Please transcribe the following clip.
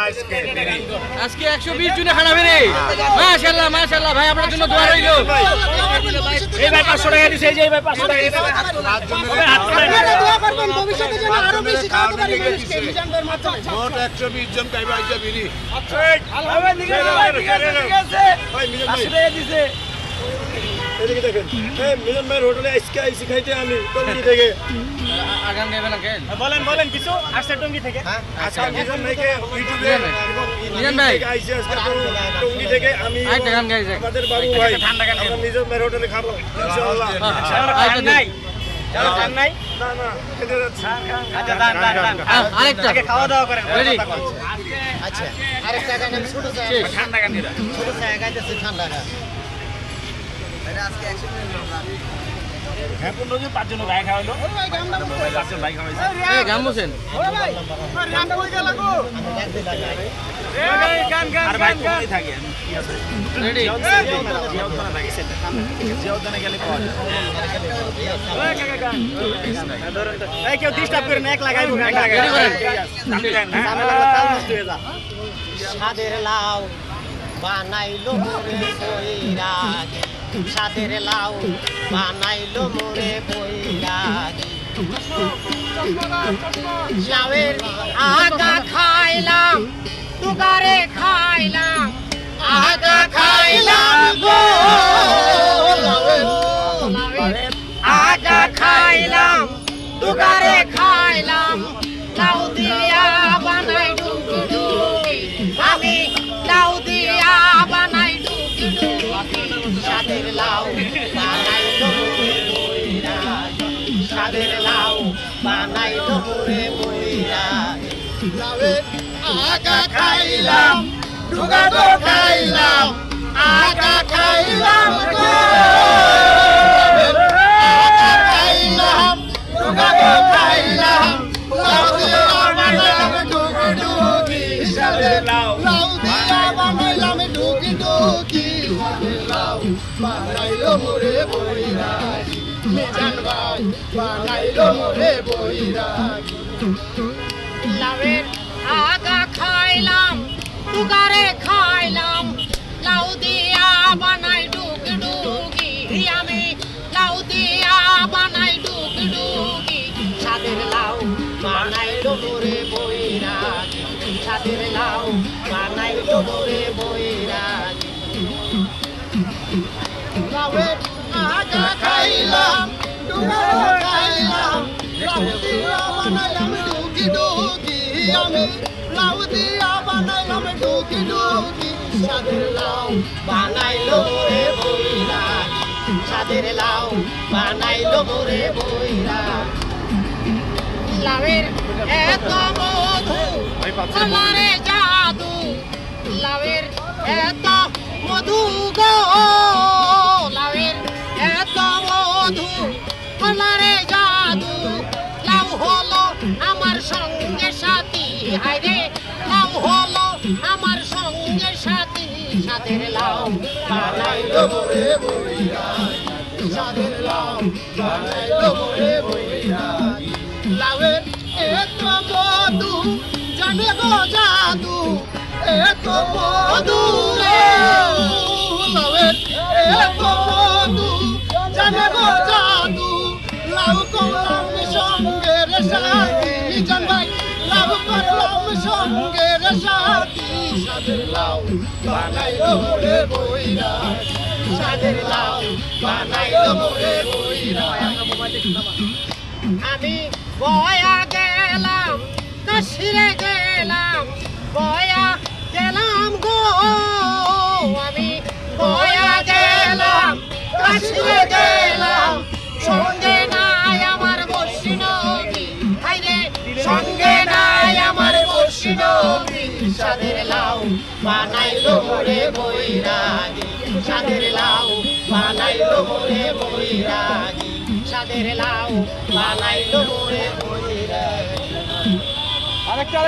আজকে 120 জনে খানাবে রে। মাশাআল্লাহ মাশাআল্লাহ ভাই আপনার জন্য দোয়া রইল। এই ভাই 500 টাকা দিছে, এই যে ভাই 500 টাকা দিছে। আপনারা দোয়া করবেন ভবিষ্যতে যেন আরো বেশি খাওয়াতে পারি মানুষকে মিজান ভাইয়ের মাধ্যমে। মোট 120 জন খাইবে আইজা বিড়ি। ভাই দিকে আছে ভাই মিজান ভাই 500 টাকা দিছে। এদিকে দেখেন এই মিজান ভাইয়ের হোটেলে আজকে আইসি খাইতে আমি টঙ্গী থেকে। আগাম নেবে না কেন? বলেন কিছু আসছে টঙ্গী থেকে। আজকে মিজান ভাইকে ইউটিউবে মিজান ভাই আইসি আজকে টঙ্গী থেকে আমি আইটা গান গাইছে। আমাদের বাবু ভাই আমরা মিজান ভাইয়ের হোটেলে খাবো ইনশাআল্লাহ। আইটা নাই জান নাই না না খেতে যাচ্ছি। আচ্ছা দান আরেকটা আগে খাওয়া দাওয়া করেন। রেডি আচ্ছা আরেকটা গান আমি ছোট চাই, শেষ। ঠান্ডা গান দিরা। ছোট চাই গাইতেছি ঠান্ডা গান। হ্যাঁ 15 জন 5 জন ভাই খাওয়াইলো। 5 জন ভাই খাওয়াইছে। এই গান বসেন। গান আর ভাই কোথায় থাকে? রেডি জিয়াউদ্দানে থাকে সেটা। জিয়াউদ্দানে গেলে পাওয়া যায়। ওই কাকা গান। ধরেন তো। এই কেউ ডিস্টার্ব করে না, এক লাগাইবো এক লাগাই। রেডি করেন। তাল নষ্ট হয়ে যা। সাদের লাউ বানাইলো মোরে বৈরাগী, সাদের লাউ বানাইলো মোরে বৈরাগী। লাউয়ের আগা খাইলাম টুকারে খাইলাম, আগা খাইলাম গো লাউয়ের আগা খাইলাম টুকারে খাইলাম। লাউ দিয়া বানাই ডুকি ডুকি, আমি লাউ দিয়া বানাই ডুকি ডুকি। সাদের লাউ বানাইলো মোরে বৈরাগী, সাদের লাউ বানাইলো মোরে বৈরাগী। লাউয়ের আগা খাইলাম ডুগা তো খাইলাম, আগা খাইলাম গো আগা খাইলাম ডুগা তো খাইলাম। লাউ দিয়া বানাইলাম ডুকি ডুকি, সাদের লাউ দিয়া বানাইলাম ডুকি ডুকি। সাদের লাউ বানাইলো মোরে বৈরাগী, মিজান ভাই বানাইলো মোরে বৈরাগী। লাউয়ের আগা খাইলাম টুকারে খাইলাম, লাউ দিয়া বানাই ডুকি ডুকি, আমি লাউ দিয়া বানাই ডুকি ডুকি। সাদের লাউ বানাইলো মোরে বৈরাগী, সাদের লাউ বানাইলো মোরে বৈরাগী। লাউয়ের আগা খাইলাম ডুকারে খাইলাম, লাউ দিয়া বানাইলাম ডুকি ডুকি, আমি লাউ দিয়া বানাইলাম ডুকি ডুকি। সাদের লাউ বানাইলো মোরে বৈরাগী, সাদের লাউ বানাইলো মোরে বৈরাগী। লাউয়ের এত মধু আমারে জাদু, লাউয়ের এত মধু গো লাউয়ের এত মধু আমারে জাদু। লাউ হলো আমার সঙ্গে সাথী, হায়রে লাউ হলো আমার সঙ্গে সাথী। সাদের লাউ বানাইলো মোরে বৈরাগী, সাদের লাউ বানাইলো মোরে বৈরাগী। লাউয়ের এত মধু জানে গো জাদু, এত মধু রে লাউয়ের এত মধু জানে গো জাদু। লাউ করলাম সঙ্গে রে সাথী, মিজান ভাই লাউ করলাম সঙ্গে রে সাথী। সাদের লাউ বানাইলো মোরে বৈরাগী, সাদের লাউ বানাইলো মোরে বৈরাগী। আমি বয়া গেলাম কাশিরে গেলাম, বয়া গেলাম গো আমি বয়া গেলাম কাশিরে গেলাম। সঙ্গে নাই আমার বর্ষিণী, হাইরে সঙ্গে নাই আমার বর্ষিণী। সাদের লাউ বানাইলো মোরে বৈরাগী, সাদের লাউ বানাইলো মোরে বৈরাগী, সাদের লাউ বানাইলো মোরে বৈরাগী। আরেকটা